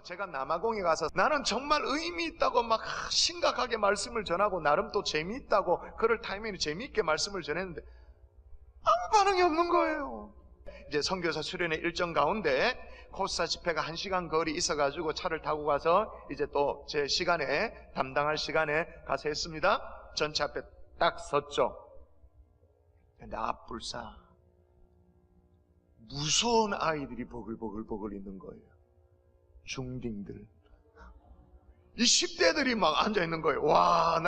제가 남아공에 가서 나는 정말 의미 있다고 막 심각하게 말씀을 전하고 나름 또 재미있다고 그럴 타이밍에 재미있게 말씀을 전했는데 아무 반응이 없는 거예요. 이제 선교사 수련회 일정 가운데 코스타 집회가 1시간 거리 있어가지고 차를 타고 가서 이제 또 제 시간에 담당할 시간에 가서 했습니다. 전차 앞에 딱 섰죠. 근데 앞불사 무서운 아이들이 버글버글 있는 거예요. 중딩들, 이 10대들이 막 앉아있는 거예요. 와,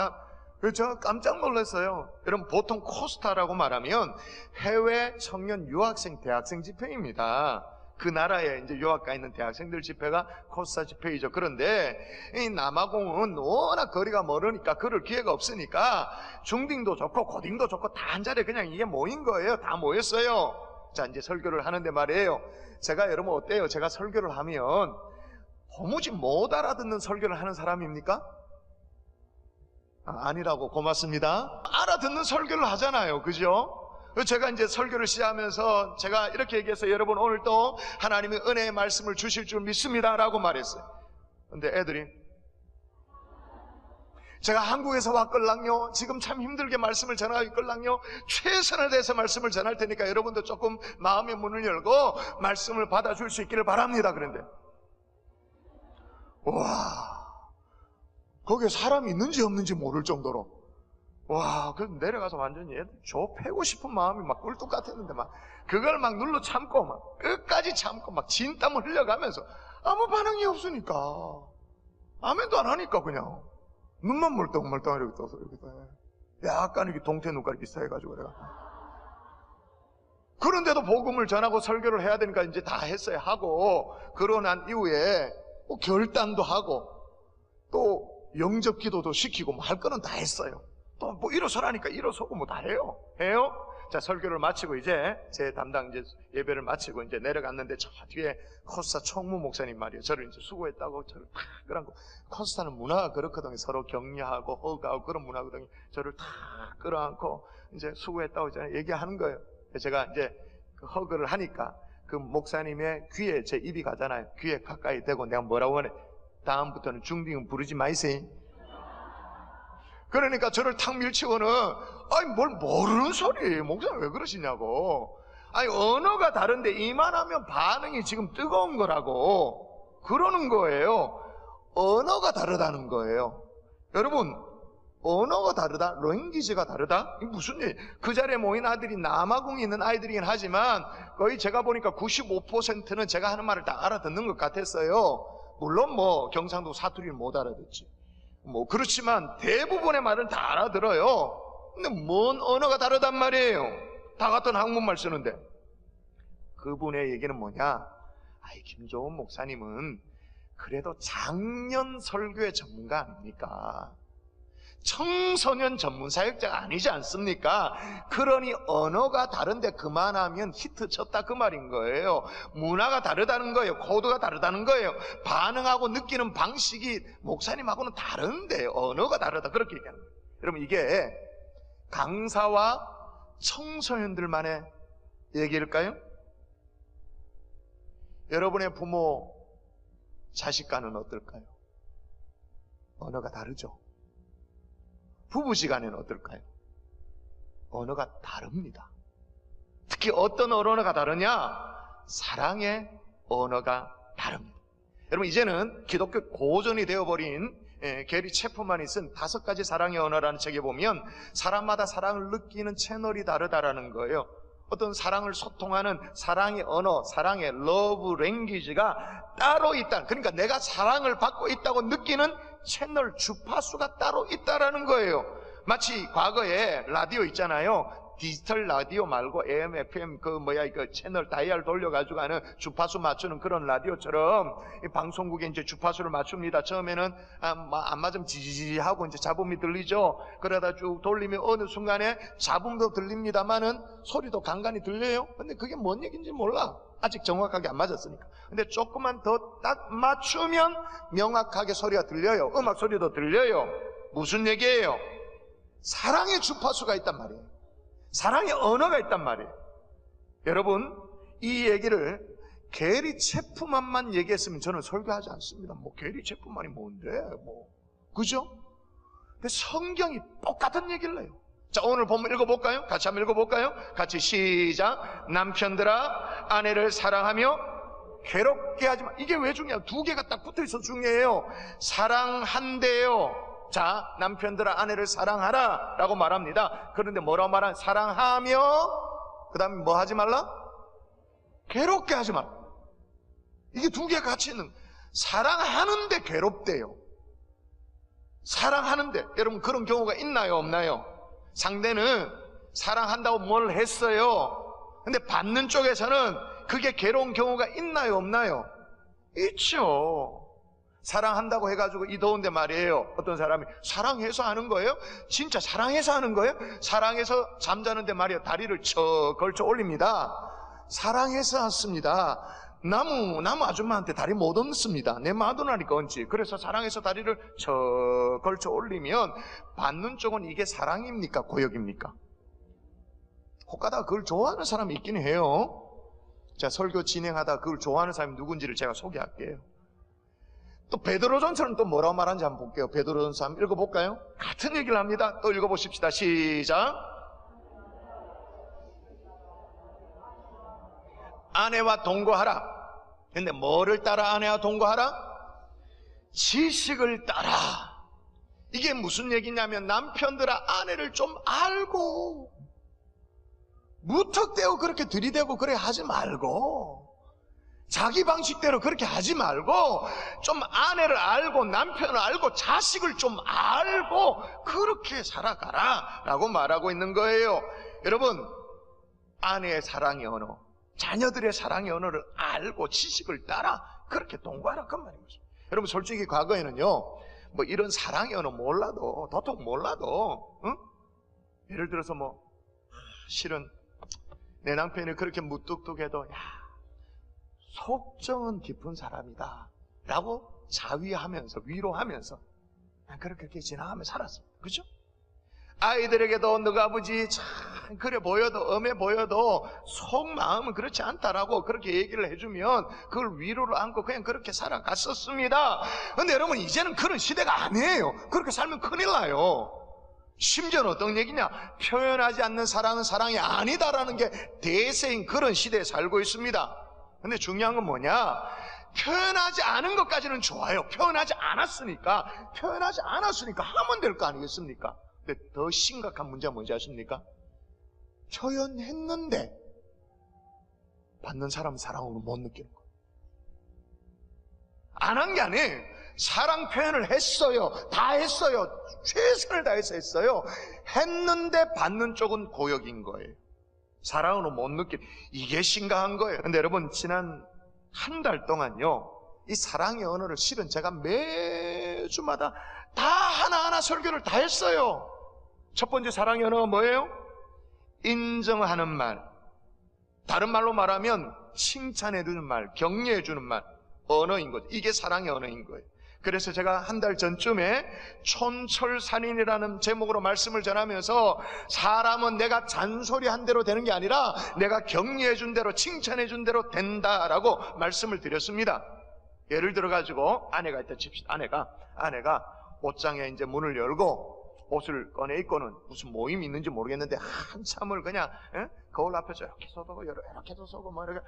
저 깜짝 놀랐어요. 여러분, 보통 코스타라고 말하면 해외 청년 유학생 대학생 집회입니다. 그 나라에 이제 유학 가 있는 대학생들 집회가 코스타 집회이죠. 그런데 이 남아공은 워낙 거리가 멀으니까 그럴 기회가 없으니까 중딩도 좋고 고딩도 좋고 다 한 자리에 그냥 이게 모인 거예요. 다 모였어요. 자, 이제 설교를 하는데 말이에요. 제가 여러분 어때요? 제가 설교를 하면 도무지 못 알아듣는 설교를 하는 사람입니까? 아니라고. 고맙습니다. 알아듣는 설교를 하잖아요. 그죠? 제가 이제 설교를 시작하면서 제가 이렇게 얘기해서 여러분 오늘 또 하나님의 은혜의 말씀을 주실 줄 믿습니다 라고 말했어요. 근데 애들이 제가 한국에서 왔걸랑요, 지금 참 힘들게 말씀을 전하기 걸랑요, 최선을 다해서 말씀을 전할 테니까 여러분도 조금 마음의 문을 열고 말씀을 받아줄 수 있기를 바랍니다. 그런데 와, 거기에 사람이 있는지 없는지 모를 정도로, 와, 그래서 내려가서 완전히 애들 저 패고 싶은 마음이 막 꿀뚝 같았는데 막 그걸 막 눌러 참고 막 끝까지 참고 막 진땀을 흘려가면서 아무 반응이 없으니까 아멘도 안 하니까 그냥 눈만 멀뚱멀뚱 이렇게 떠서 이렇게 약간 이렇게 동태 눈깔이 비슷해가지고 내가 그런데도 복음을 전하고 설교를 해야 되니까 이제 다 했어야 하고, 그러고 난 이후에 뭐 결단도 하고 또 영접 기도도 시키고 뭐 할 거는 다 했어요. 또 뭐 일어서라니까 일어서고 뭐 다 해요. 자, 설교를 마치고 이제 제 담당 이제 예배를 마치고 이제 내려갔는데 저 뒤에 코스타 총무 목사님 말이에요. 저를 이제 수고했다고 저를 탁 끌어안고, 코스타는 문화가 그렇거든요. 서로 격려하고 허가하고 그런 문화거든요. 저를 탁 끌어안고 이제 수고했다고 이제 얘기하는 거예요. 제가 이제 그 허그를 하니까 그 목사님의 귀에 제 입이 가잖아요. 귀에 가까이 대고 내가 뭐라고 하네, 다음부터는 중딩은 부르지 마이세요. 그러니까 저를 탁 밀치고는, 아니 뭘 모르는 소리예요. 목사님 왜 그러시냐고. 아니 언어가 다른데 이만하면 반응이 지금 뜨거운 거라고 그러는 거예요. 언어가 다르다는 거예요. 여러분, 언어가 다르다, 랭귀지가 다르다? 이게 무슨 일? 그 자리에 모인 아들이 남아공에 있는 아이들이긴 하지만 거의 제가 보니까 95%는 제가 하는 말을 다 알아듣는 것 같았어요. 물론 뭐 경상도 사투리를 못 알아듣지, 뭐 그렇지만 대부분의 말은 다 알아들어요. 근데 뭔 언어가 다르단 말이에요. 다 같은 한국말 쓰는데. 그분의 얘기는 뭐냐, 아이 김조은 목사님은 그래도 작년 설교의 전문가 아닙니까? 청소년 전문 사역자가 아니지 않습니까? 그러니 언어가 다른데 그만하면 히트 쳤다 그 말인 거예요. 문화가 다르다는 거예요. 코드가 다르다는 거예요. 반응하고 느끼는 방식이 목사님하고는 다른데 언어가 다르다, 그렇게 얘기하는 거예요. 여러분, 이게 강사와 청소년들만의 얘기일까요? 여러분의 부모 자식과는 어떨까요? 언어가 다르죠. 부부지간에는 어떨까요? 언어가 다릅니다. 특히 어떤 언어가 다르냐? 사랑의 언어가 다릅니다. 여러분, 이제는 기독교 고전이 되어버린 게리 체프만이 쓴 5가지 사랑의 언어라는 책에 보면 사람마다 사랑을 느끼는 채널이 다르다라는 거예요. 어떤 사랑을 소통하는 사랑의 언어, 사랑의 러브 랭귀지가 따로 있다. 그러니까 내가 사랑을 받고 있다고 느끼는 채널 주파수가 따로 있다라는 거예요. 마치 과거에 라디오 있잖아요. 디지털 라디오 말고 AM, FM 그 채널 다이얼 돌려가지고 하는 주파수 맞추는 그런 라디오처럼 이 방송국에 이제 주파수를 맞춥니다. 처음에는 안 맞으면 지지지 하고 이제 잡음이 들리죠. 그러다 쭉 돌리면 어느 순간에 잡음도 들립니다만은 소리도 간간히 들려요. 근데 그게 뭔 얘기인지 몰라. 아직 정확하게 안 맞았으니까. 근데 조금만 더 딱 맞추면 명확하게 소리가 들려요. 음악 소리도 들려요. 무슨 얘기예요? 사랑의 주파수가 있단 말이에요. 사랑의 언어가 있단 말이에요. 여러분, 이 얘기를 계리 체프만만 얘기했으면 저는 설교하지 않습니다. 뭐 계리 체프만이 뭔데 뭐, 그죠? 근데 성경이 똑같은 얘기를 해요. 자, 오늘 본문 읽어볼까요? 같이 한번 읽어볼까요? 같이 시작. 남편들아 아내를 사랑하며 괴롭게 하지 마. 이게 왜 중요해요? 두 개가 딱 붙어있어 중요해요. 사랑한대요. 자, 남편들아 아내를 사랑하라 라고 말합니다. 그런데 뭐라고 말하냐? 사랑하며 그 다음에 뭐 하지 말라? 괴롭게 하지 말라. 이게 두 개가 같이 있는, 사랑하는데 괴롭대요. 사랑하는데, 여러분 그런 경우가 있나요 없나요? 상대는 사랑한다고 뭘 했어요. 근데 받는 쪽에서는 그게 괴로운 경우가 있나요 없나요? 있죠. 사랑한다고 해가지고 이 더운데 말이에요, 어떤 사람이 사랑해서 하는 거예요? 진짜 사랑해서 하는 거예요? 사랑해서 잠자는데 말이에요, 다리를 쳐 걸쳐 올립니다. 사랑해서 왔습니다. 나무 아줌마한테 다리 못 얹습니다. 내 마누라니까 얹지. 그래서 사랑해서 다리를 쳐 걸쳐 올리면 받는 쪽은 이게 사랑입니까 고역입니까? 혹가다가 그걸 좋아하는 사람이 있긴 해요. 자, 설교 진행하다 그걸 좋아하는 사람이 누군지를 제가 소개할게요. 또 베드로전서는 또 뭐라고 말하는지 한번 볼게요. 베드로전서 한번 읽어볼까요? 같은 얘기를 합니다. 또 읽어보십시다. 시작. 아내와 동거하라. 근데 뭐를 따라 아내와 동거하라? 지식을 따라. 이게 무슨 얘기냐면 남편들아 아내를 좀 알고, 무턱대고 그렇게 들이대고 그래 하지 말고, 자기 방식대로 그렇게 하지 말고 좀 아내를 알고 남편을 알고 자식을 좀 알고 그렇게 살아가라 라고 말하고 있는 거예요. 여러분, 아내의 사랑의 언어, 자녀들의 사랑의 언어를 알고 지식을 따라 그렇게 동거하라 그 말인 거죠. 여러분 솔직히 과거에는요, 뭐 이런 사랑의 언어 몰라도, 도통 몰라도, 응? 예를 들어서 뭐 실은 내 남편이 그렇게 무뚝뚝해도 야, 속정은 깊은 사람이다 라고 자위하면서 위로하면서 그렇게 지나가며 살았습니다. 그죠? 아이들에게도 너가 아버지 참 그래 보여도 엄해 보여도 속마음은 그렇지 않다라고 그렇게 얘기를 해주면 그걸 위로를 안고 그냥 그렇게 살아갔었습니다. 근데 여러분 이제는 그런 시대가 아니에요. 그렇게 살면 큰일 나요. 심지어는 어떤 얘기냐, 표현하지 않는 사랑은 사랑이 아니다라는 게 대세인 그런 시대에 살고 있습니다. 근데 중요한 건 뭐냐, 표현하지 않은 것까지는 좋아요. 표현하지 않았으니까 하면 될 거 아니겠습니까? 근데 더 심각한 문제가 뭔지 아십니까? 표현했는데 받는 사람은 사랑으로 못 느끼는 거예요. 안 한 게 아니에요. 사랑 표현을 했어요. 다 했어요. 최선을 다해서 했어요. 했는데 받는 쪽은 고역인 거예요. 사랑으로 못 느끼는, 이게 심각한 거예요. 근데 여러분 지난 한 달 동안요, 이 사랑의 언어를 실은 제가 매주마다 다 하나하나 설교를 다 했어요. 첫 번째 사랑의 언어가 뭐예요? 인정하는 말, 다른 말로 말하면 칭찬해주는 말, 격려해주는 말, 언어인 거죠. 이게 사랑의 언어인 거예요. 그래서 제가 한 달 전쯤에 촌철살인이라는 제목으로 말씀을 전하면서 사람은 내가 잔소리한 대로 되는 게 아니라 내가 격려해준 대로 칭찬해준 대로 된다라고 말씀을 드렸습니다. 예를 들어가지고 아내가 있다 칩시다. 아내가 옷장에 이제 문을 열고 옷을 꺼내 입고는 무슨 모임이 있는지 모르겠는데 한참을 그냥 거울 앞에서 이렇게 서고 이렇게도 서고 뭐 이렇게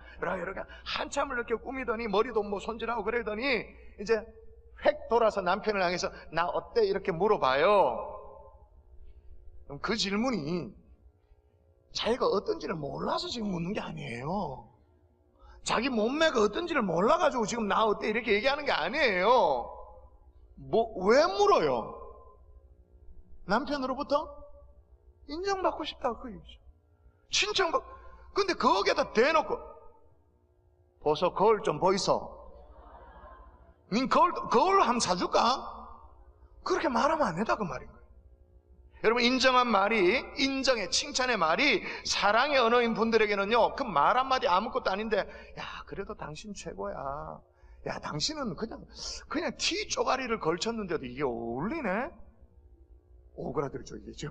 한참을 이렇게 꾸미더니 머리도 뭐 손질하고 그러더니 이제 획 돌아서 남편을 향해서 나 어때? 이렇게 물어봐요. 그럼 그 질문이 자기가 어떤지를 몰라서 지금 묻는 게 아니에요. 자기 몸매가 어떤지를 몰라가지고 지금 나 어때? 이렇게 얘기하는 게 아니에요. 왜 물어요? 남편으로부터 인정받고 싶다 그 얘기죠. 칭찬받고. 근데 거기에다 대놓고 벗어, 거울 좀 보이소. 닌 거울 한번 사줄까? 그렇게 말하면 안 된다 그 말인 거예요. 여러분 인정한 말이, 인정의 칭찬의 말이 사랑의 언어인 분들에게는요, 그 말 한마디 아무것도 아닌데 야 그래도 당신 최고야, 야 당신은 그냥 티 쪼가리를 걸쳤는데도 이게 어울리네? 오그라들죠, 이게죠.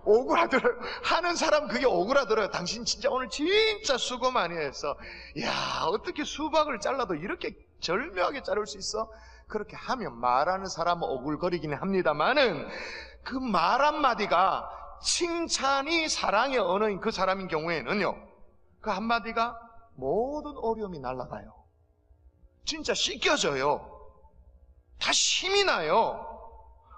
오그라들어요. 하는 사람 그게 오그라들어요. 당신 진짜 오늘 진짜 수고 많이 했어. 야, 어떻게 수박을 잘라도 이렇게 절묘하게 자를 수 있어? 그렇게 하면 말하는 사람은 오글거리기는 합니다만은 그 말 한마디가 칭찬이 사랑의 언어인 그 사람인 경우에는요, 그 한마디가 모든 어려움이 날아가요. 진짜 씻겨져요. 다 힘이 나요.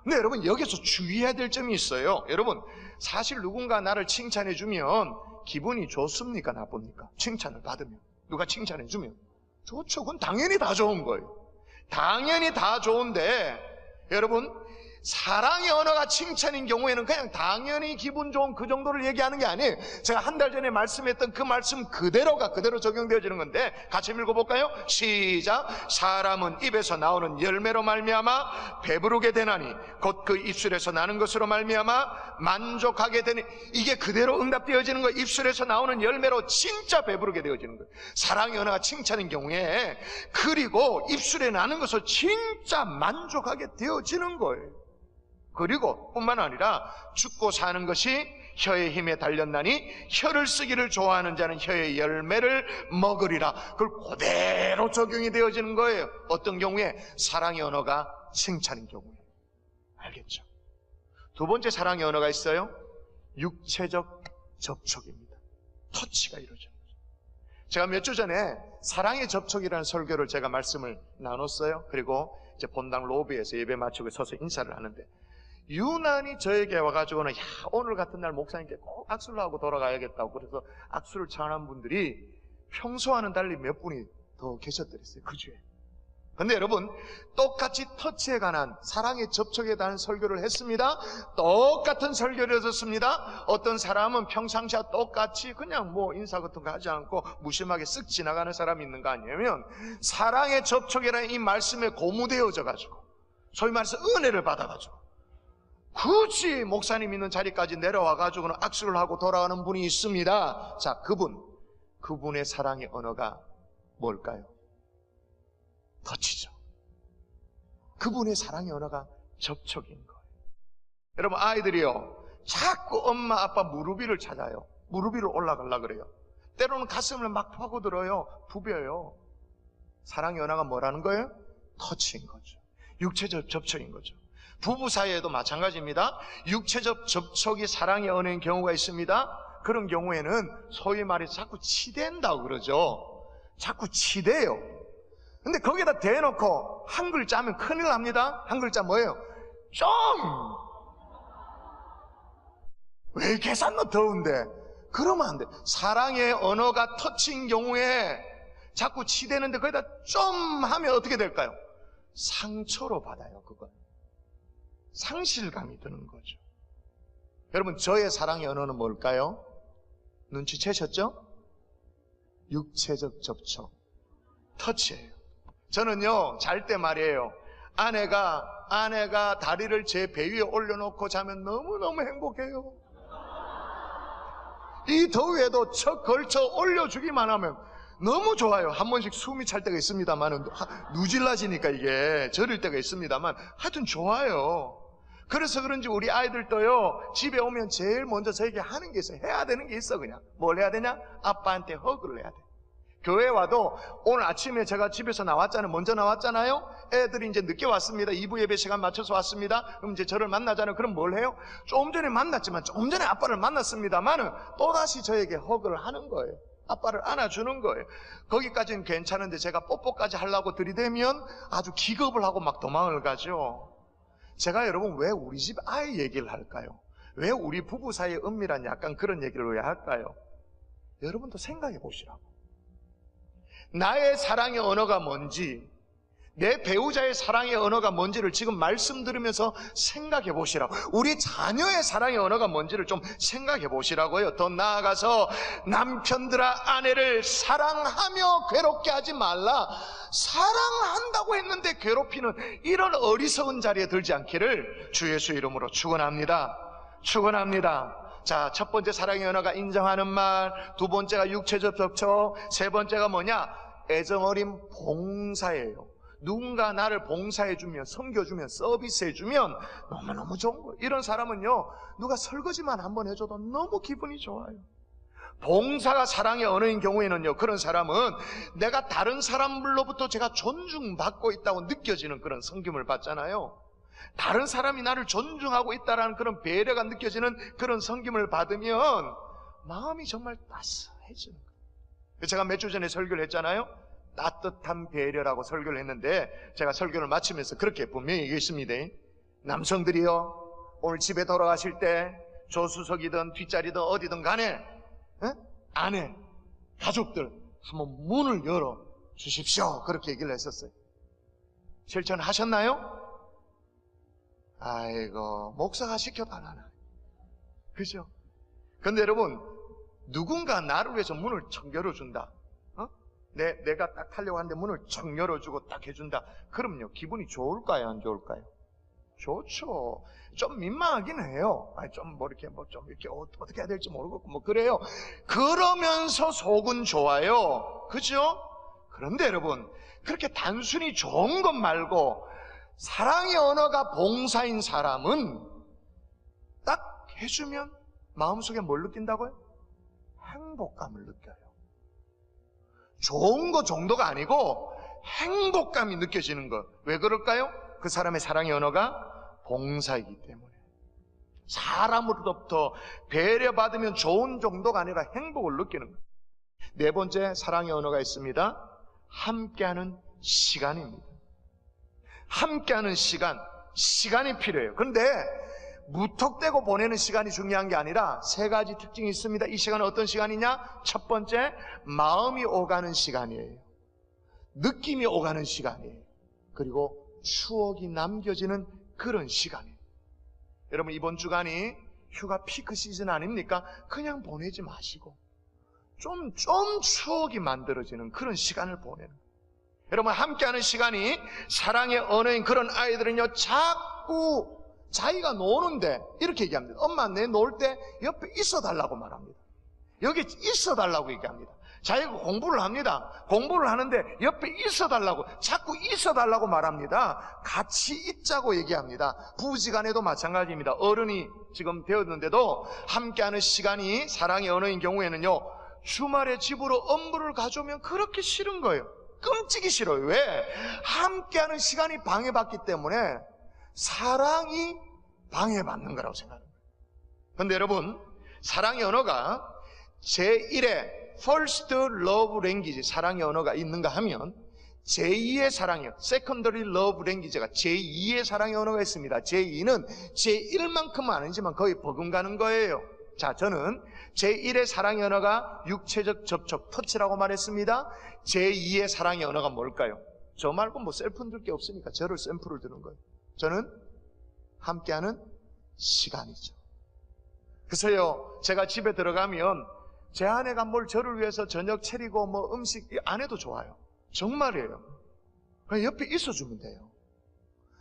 근데 여러분, 여기서 주의해야 될 점이 있어요. 여러분, 사실 누군가 나를 칭찬해 주면 기분이 좋습니까, 나쁩니까? 칭찬을 받으면, 누가 칭찬해 주면 좋죠. 그건 당연히 다 좋은 거예요. 당연히 다 좋은데, 여러분, 사랑의 언어가 칭찬인 경우에는 그냥 당연히 기분 좋은 그 정도를 얘기하는 게 아니에요. 제가 한 달 전에 말씀했던 그 말씀 그대로가 그대로 적용되어지는 건데, 같이 읽어볼까요? 시작. 사람은 입에서 나오는 열매로 말미암아 배부르게 되나니 곧 그 입술에서 나는 것으로 말미암아 만족하게 되니. 이게 그대로 응답되어지는 거예요. 입술에서 나오는 열매로 진짜 배부르게 되어지는 거예요. 사랑의 언어가 칭찬인 경우에, 그리고 입술에 나는 것을 진짜 만족하게 되어지는 거예요. 그리고 뿐만 아니라 죽고 사는 것이 혀의 힘에 달렸나니 혀를 쓰기를 좋아하는 자는 혀의 열매를 먹으리라. 그걸 그대로 적용이 되어지는 거예요. 어떤 경우에? 사랑의 언어가 칭찬인 경우에. 알겠죠? 두 번째 사랑의 언어가 있어요. 육체적 접촉입니다. 터치가 이루어지는 거죠. 제가 몇 주 전에 사랑의 접촉이라는 설교를 제가 말씀을 나눴어요. 그리고 이제 본당 로비에서 예배 마치고 서서 인사를 하는데, 유난히 저에게 와가지고는, 야, 오늘 같은 날 목사님께 꼭 악수를 하고 돌아가야겠다고, 그래서 악수를 청하는 분들이 평소와는 달리 몇 분이 더 계셨더랬어요, 그 주에. 근데 여러분, 똑같이 터치에 관한, 사랑의 접촉에 대한 설교를 했습니다. 똑같은 설교를 했습니다. 어떤 사람은 평상시와 똑같이 그냥 뭐 인사 같은 거 하지 않고 무심하게 쓱 지나가는 사람이 있는 거 아니냐면, 사랑의 접촉이라는 이 말씀에 고무되어져가지고, 소위 말해서 은혜를 받아가지고 굳이 목사님 있는 자리까지 내려와가지고는 악수를 하고 돌아가는 분이 있습니다. 자, 그분의 사랑의 언어가 뭘까요? 터치죠. 그분의 사랑의 언어가 접촉인 거예요. 여러분, 아이들이요, 자꾸 엄마 아빠 무릎 위를 찾아요. 무릎 위로 올라가려고 그래요. 때로는 가슴을 막 파고들어요. 부벼요. 사랑의 언어가 뭐라는 거예요? 터치인 거죠. 육체적 접촉인 거죠. 부부 사이에도 마찬가지입니다. 육체적 접촉이 사랑의 언어인 경우가 있습니다. 그런 경우에는 소위 말해서 자꾸 치댄다고 그러죠. 자꾸 치대요. 근데 거기에다 대놓고 한 글자면 큰일 납니다. 한 글자 뭐예요? 좀! 왜 계산도 더운데? 그러면 안 돼. 사랑의 언어가 터치인 경우에 자꾸 치대는데 거기다 좀 하면 어떻게 될까요? 상처로 받아요, 그건. 상실감이 드는 거죠. 여러분, 저의 사랑의 언어는 뭘까요? 눈치채셨죠? 육체적 접촉, 터치예요. 저는요, 잘 때 말이에요, 아내가 다리를 제 배 위에 올려놓고 자면 너무너무 행복해요. 이 더위에도 척 걸쳐 올려주기만 하면 너무 좋아요. 한 번씩 숨이 찰 때가 있습니다만, 누질라지니까 이게 저릴 때가 있습니다만, 하여튼 좋아요. 그래서 그런지 우리 아이들도요, 집에 오면 제일 먼저 저에게 하는 게 있어요. 해야 되는 게 있어. 그냥 뭘 해야 되냐? 아빠한테 허그를 해야 돼. 교회 와도 오늘 아침에 제가 집에서 나왔잖아요. 먼저 나왔잖아요. 애들이 이제 늦게 왔습니다. 2부 예배 시간 맞춰서 왔습니다. 그럼 이제 저를 만나잖아요. 그럼 뭘 해요? 좀 전에 만났지만, 좀 전에 아빠를 만났습니다만은 또다시 저에게 허그를 하는 거예요. 아빠를 안아주는 거예요. 거기까지는 괜찮은데 제가 뽀뽀까지 하려고 들이대면 아주 기겁을 하고 막 도망을 가죠. 제가 여러분, 왜 우리 집 아이 얘기를 할까요? 왜 우리 부부 사이에 은밀한 약간 그런 얘기를 왜 할까요? 여러분도 생각해 보시라고. 나의 사랑의 언어가 뭔지, 내 배우자의 사랑의 언어가 뭔지를 지금 말씀 들으면서 생각해 보시라고. 우리 자녀의 사랑의 언어가 뭔지를 좀 생각해 보시라고요. 더 나아가서 남편들아, 아내를 사랑하며 괴롭게 하지 말라. 사랑한다고 했는데 괴롭히는 이런 어리석은 자리에 들지 않기를 주 예수 이름으로 축원합니다. 축원합니다. 자, 첫 번째 사랑의 언어가 인정하는 말, 두 번째가 육체적 접촉, 세 번째가 뭐냐? 애정어린 봉사예요. 누군가 나를 봉사해주면, 섬겨주면, 서비스해주면 너무너무 좋은 거예요. 이런 사람은요, 누가 설거지만 한번 해줘도 너무 기분이 좋아요. 봉사가 사랑의 언어인 경우에는요, 그런 사람은 내가 다른 사람들로부터 제가 존중받고 있다고 느껴지는 그런 섬김을 받잖아요. 다른 사람이 나를 존중하고 있다는 그런 배려가 느껴지는 그런 섬김을 받으면 마음이 정말 따스해지는 거예요. 제가 몇 주 전에 설교를 했잖아요. 따뜻한 배려라고 설교를 했는데, 제가 설교를 마치면서 그렇게 분명히 얘기했습니다. 남성들이요, 오늘 집에 돌아가실 때 조수석이든 뒷자리든 어디든 간에 아내, 가족들 한번 문을 열어 주십시오, 그렇게 얘기를 했었어요. 실천하셨나요? 아이고, 목사가 시켜달라나, 그죠? 근데 여러분, 누군가 나를 위해서 문을 청 열어준다, 내가 딱 타려고 하는데 문을 청 열어주고 딱 해준다, 그럼요, 기분이 좋을까요, 안 좋을까요? 좋죠. 좀 민망하긴 해요. 좀 이렇게 어떻게 해야 될지 모르겠고 그래요. 그러면서 속은 좋아요. 그죠? 그런데 여러분, 그렇게 단순히 좋은 것 말고 사랑의 언어가 봉사인 사람은 딱 해주면 마음속에 뭘 느낀다고요? 행복감을 느껴요. 좋은 거 정도가 아니고 행복감이 느껴지는 거. 왜 그럴까요? 그 사람의 사랑의 언어가 봉사이기 때문에. 사람으로부터 배려받으면 좋은 정도가 아니라 행복을 느끼는 거예요. 네 번째 사랑의 언어가 있습니다. 함께하는 시간입니다. 함께하는 시간이 필요해요. 그런데 무턱대고 보내는 시간이 중요한 게 아니라 세 가지 특징이 있습니다. 이 시간은 어떤 시간이냐? 첫 번째, 마음이 오가는 시간이에요. 느낌이 오가는 시간이에요. 그리고 추억이 남겨지는 그런 시간이에요. 여러분, 이번 주간이 휴가 피크 시즌 아닙니까? 그냥 보내지 마시고 좀 추억이 만들어지는 그런 시간을 보내는 거예요. 여러분, 함께하는 시간이 사랑의 언어인 그런 아이들은요, 자꾸 자기가 노는데 이렇게 얘기합니다. 엄마, 내 놀 때 옆에 있어 달라고 말합니다. 여기 있어 달라고 얘기합니다. 자기가 공부를 합니다. 공부를 하는데 옆에 있어 달라고, 자꾸 있어 달라고 말합니다. 같이 있자고 얘기합니다. 부부지간에도 마찬가지입니다. 어른이 지금 되었는데도 함께하는 시간이 사랑의 언어인 경우에는요, 주말에 집으로 업무를 가져오면 그렇게 싫은 거예요. 끔찍이 싫어요. 왜? 함께하는 시간이 방해받기 때문에 사랑이 방해받는 거라고 생각합니다. 그런데 여러분, 사랑의 언어가 제1의 First Love Language, 사랑의 언어가 있는가 하면 제2의 사랑의, Secondary Love Language가 제2의 사랑의 언어가 있습니다. 제2는 제1만큼은 아니지만 거의 버금가는 거예요. 자, 저는 제1의 사랑의 언어가 육체적 접촉, 터치라고 말했습니다. 제2의 사랑의 언어가 뭘까요? 저 말고 뭐 셀프 들 게 없으니까 저를 샘플을 드는 거예요. 저는 함께하는 시간이죠. 그래서요, 제가 집에 들어가면 제 아내가 뭘 저를 위해서 저녁 차리고 뭐 음식 안 해도 좋아요. 정말이에요. 그냥 옆에 있어주면 돼요.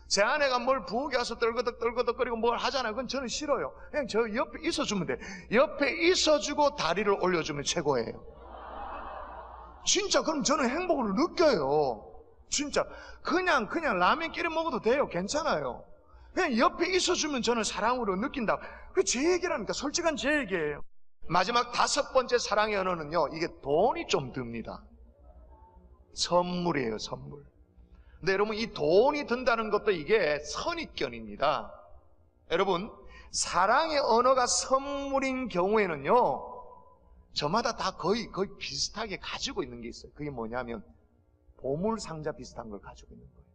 제 아내가 뭘 부엌에 와서 떨거덕거리고 뭘 하잖아요. 그건 저는 싫어요. 그냥 저 옆에 있어주면 돼요. 옆에 있어주고 다리를 올려주면 최고예요. 진짜 그럼 저는 행복을 느껴요. 진짜 그냥 라면 끓여 먹어도 돼요. 괜찮아요. 그냥 옆에 있어주면 저는 사랑으로 느낀다. 그게 제 얘기라니까. 솔직한 제 얘기예요. 마지막 5번째 사랑의 언어는요, 이게 돈이 좀 듭니다. 선물이에요, 선물. 근데 여러분, 이 돈이 든다는 것도 이게 선입견입니다. 여러분, 사랑의 언어가 선물인 경우에는요, 저마다 다 거의 비슷하게 가지고 있는 게 있어요. 그게 뭐냐면 보물 상자 비슷한 걸 가지고 있는 거예요.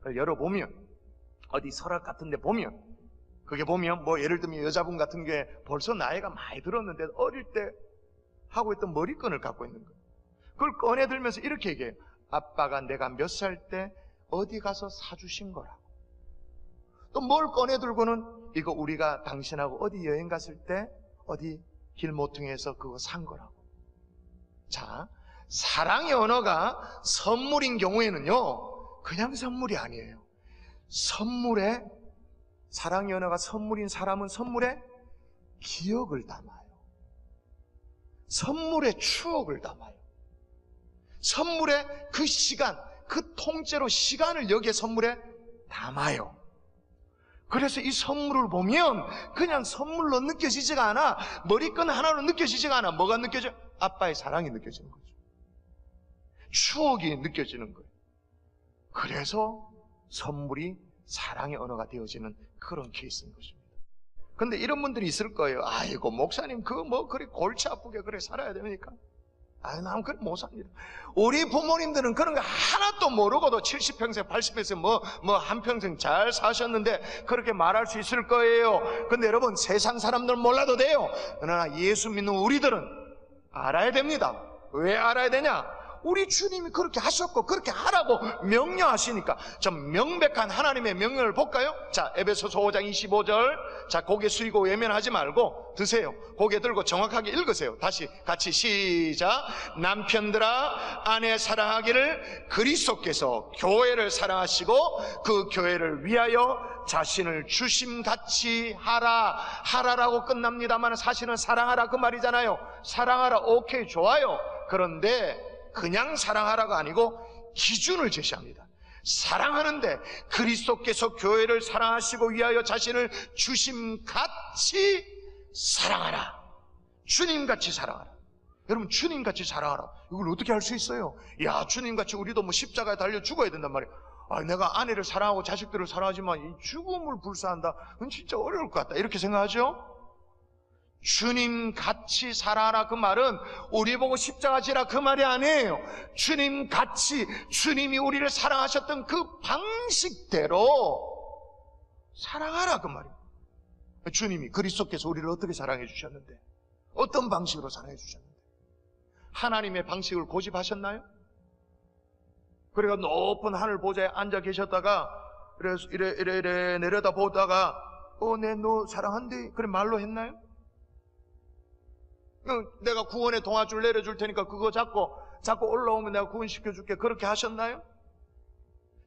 그걸 열어보면, 어디 서랍 같은 데 보면, 그게 보면 뭐 예를 들면 여자분 같은 게 벌써 나이가 많이 들었는데 어릴 때 하고 있던 머리끈을 갖고 있는 거예요. 그걸 꺼내 들면서 이렇게 얘기해요. 아빠가 내가 몇 살 때 어디 가서 사주신 거라고. 또 뭘 꺼내 들고는 이거 우리가 당신하고 어디 여행 갔을 때 어디 길모퉁이에서 그거 산 거라고. 자, 사랑의 언어가 선물인 경우에는요, 그냥 선물이 아니에요. 사랑의 언어가 선물인 사람은 선물에 기억을 담아요. 선물에 추억을 담아요. 선물에 그 시간, 그 통째로 시간을 여기에 선물에 담아요. 그래서 이 선물을 보면 그냥 선물로 느껴지지가 않아. 머리끈 하나로 느껴지지가 않아. 뭐가 느껴져? 아빠의 사랑이 느껴지는 거죠. 추억이 느껴지는 거예요. 그래서 선물이 사랑의 언어가 되어지는 그런 케이스인 것입니다. 근데 이런 분들이 있을 거예요. 아이고 목사님 그래 골치 아프게 그래 살아야 됩니까? 난 그래 못 삽니다. 우리 부모님들은 그런 거 하나도 모르고도 70평생 80평생 뭐 한평생 잘 사셨는데 그렇게 말할 수 있을 거예요. 근데 여러분 세상 사람들은 몰라도 돼요. 그러나 예수 믿는 우리들은 알아야 됩니다. 왜 알아야 되냐? 우리 주님이 그렇게 하셨고 그렇게 하라고 명령하시니까. 좀 명백한 하나님의 명령을 볼까요? 자, 에베소서 5장 25절. 자, 고개 숙이고 외면하지 말고 드세요. 고개 들고 정확하게 읽으세요. 다시 같이 시작. 남편들아 아내 사랑하기를 그리스도께서 교회를 사랑하시고 그 교회를 위하여 자신을 주심같이 하라라고 끝납니다만 사실은 사랑하라 그 말이잖아요. 사랑하라, 오케이, 좋아요. 그런데 그냥 사랑하라가 아니고 기준을 제시합니다. 사랑하는데 그리스도께서 교회를 사랑하시고 위하여 자신을 주심같이 사랑하라. 주님같이 사랑하라. 여러분 주님같이 사랑하라. 이걸 어떻게 할 수 있어요? 야, 주님같이 우리도 뭐 십자가에 달려 죽어야 된단 말이에요. 내가 아내를 사랑하고 자식들을 사랑하지만 이 죽음을 불사한다. 그건 진짜 어려울 것 같다. 이렇게 생각하죠? 주님같이 살아라 그 말은 우리 보고 십자가 지라 그 말이 아니에요. 주님같이, 주님이 우리를 사랑하셨던 그 방식대로 사랑하라 그 말이에요. 주님이 그리스도께서 우리를 어떻게 사랑해 주셨는데, 어떤 방식으로 사랑해 주셨는데, 하나님의 방식을 고집하셨나요? 그래가 높은 하늘 보좌에 앉아 계셨다가 이래 내려다 보다가 너 사랑한대 그래 말로 했나요? 내가 구원의 동아줄 내려줄 테니까 그거 잡고 올라오면 내가 구원시켜줄게 그렇게 하셨나요?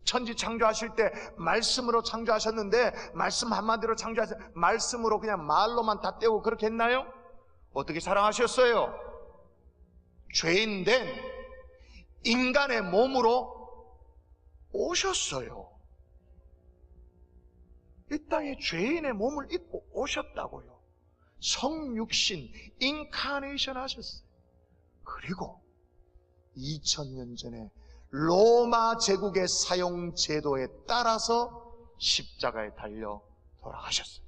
천지 창조하실 때 말씀으로 창조하셨는데 말씀 한마디로 창조하셨 말씀으로 그냥 말로만 다 떼고 그렇게 했나요? 어떻게 사랑하셨어요? 죄인된 인간의 몸으로 오셨어요. 이 땅에 죄인의 몸을 입고 오셨다고요. 성육신, 인카네이션 하셨어요. 그리고 2000년 전에 로마 제국의 사형 제도에 따라서 십자가에 달려 돌아가셨어요.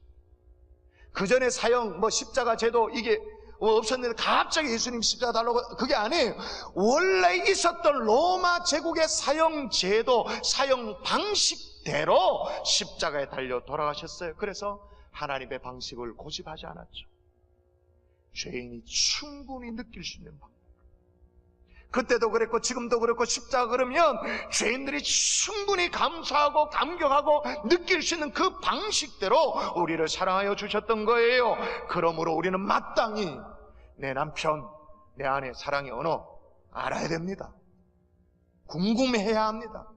그 전에 사형, 십자가 제도 이게 없었는데 갑자기 예수님 십자가 달라고 그게 아니에요. 원래 있었던 로마 제국의 사형 제도, 사형 방식대로 십자가에 달려 돌아가셨어요. 그래서 하나님의 방식을 고집하지 않았죠. 죄인이 충분히 느낄 수 있는 방법. 그때도 그랬고 지금도 그랬고 십자가 그러면 죄인들이 충분히 감사하고 감격하고 느낄 수 있는 그 방식대로 우리를 사랑하여 주셨던 거예요. 그러므로 우리는 마땅히 내 남편, 내 아내 사랑의 언어 알아야 됩니다. 궁금해야 합니다.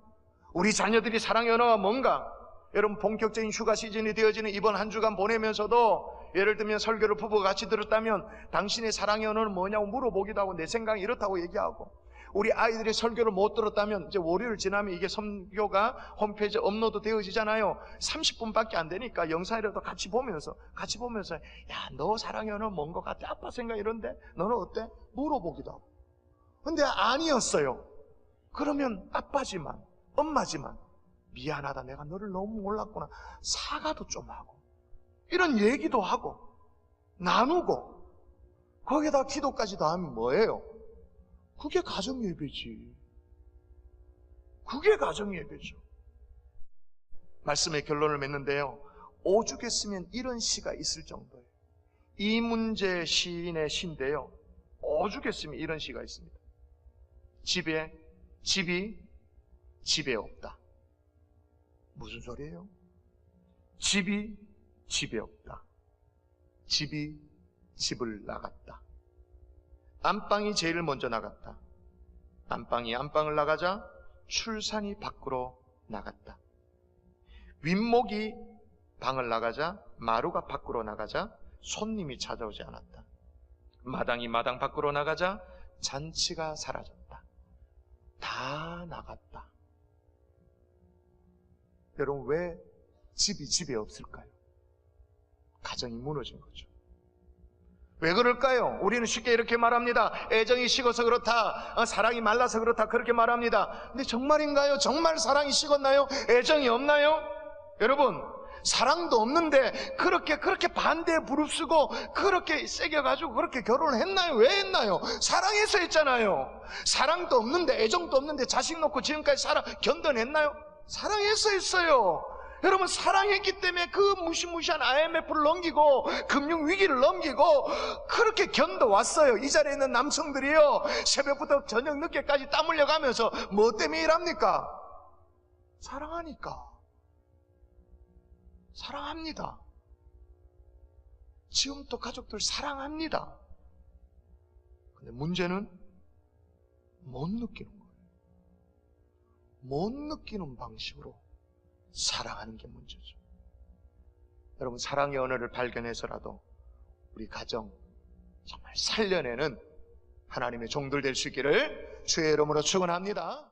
우리 자녀들이 사랑의 언어가 뭔가? 여러분 본격적인 휴가 시즌이 되어지는 이번 한 주간 보내면서도 예를 들면 설교를 부부가 같이 들었다면 당신의 사랑의 언어는 뭐냐고 물어보기도 하고 내 생각이 이렇다고 얘기하고, 우리 아이들이 설교를 못 들었다면 이제 월요일 지나면 이게 선교가 홈페이지에 업로드 되어지잖아요. 30분밖에 안 되니까 영상이라도 같이 보면서 야, 너 사랑의 언어 뭔 것 같아? 아빠 생각 이런데 너는 어때? 물어보기도 하고. 근데 아니었어요. 그러면 아빠지만 엄마지만 미안하다, 내가 너를 너무 몰랐구나, 사과도 좀 하고 이런 얘기도 하고 나누고 거기에다 기도까지 다 하면 뭐예요? 그게 가정예배지. 그게 가정예배죠. 말씀의 결론을 맺는데요, 오죽했으면 이런 시가 있을 정도예요. 이문재 시인의 시인데요, 오죽했으면 이런 시가 있습니다. 집이 집에 없다. 무슨 소리예요? 집이 집에 없다. 집이 집을 나갔다. 안방이 제일 먼저 나갔다. 안방이 안방을 나가자 출산이 밖으로 나갔다. 윗목이 방을 나가자 마루가 밖으로 나가자 손님이 찾아오지 않았다. 마당이 마당 밖으로 나가자 잔치가 사라졌다. 다 나갔다. 여러분, 왜 집이 집에 없을까요? 가정이 무너진 거죠. 왜 그럴까요? 우리는 쉽게 이렇게 말합니다. 애정이 식어서 그렇다, 사랑이 말라서 그렇다, 그렇게 말합니다. 근데 정말인가요? 정말 사랑이 식었나요? 애정이 없나요? 여러분, 사랑도 없는데 그렇게 반대에 무릅쓰고 그렇게 새겨가지고 그렇게 결혼을 했나요? 왜 했나요? 사랑해서 했잖아요. 사랑도 없는데, 애정도 없는데 자식 놓고 지금까지 견뎌냈나요? 사랑해서 했어요. 여러분, 사랑했기 때문에 그 무시무시한 IMF를 넘기고 금융위기를 넘기고 그렇게 견뎌왔어요. 이 자리에 있는 남성들이요, 새벽부터 저녁 늦게까지 땀 흘려가면서 뭐 때문에 일합니까? 사랑하니까. 사랑합니다. 지금도 가족들 사랑합니다. 근데 문제는 못 느끼는 거예요. 못 느끼는 방식으로 사랑하는 게 문제죠. 여러분, 사랑의 언어를 발견해서라도 우리 가정 정말 살려내는 하나님의 종들 될 수 있기를 주의 이름으로 축원합니다.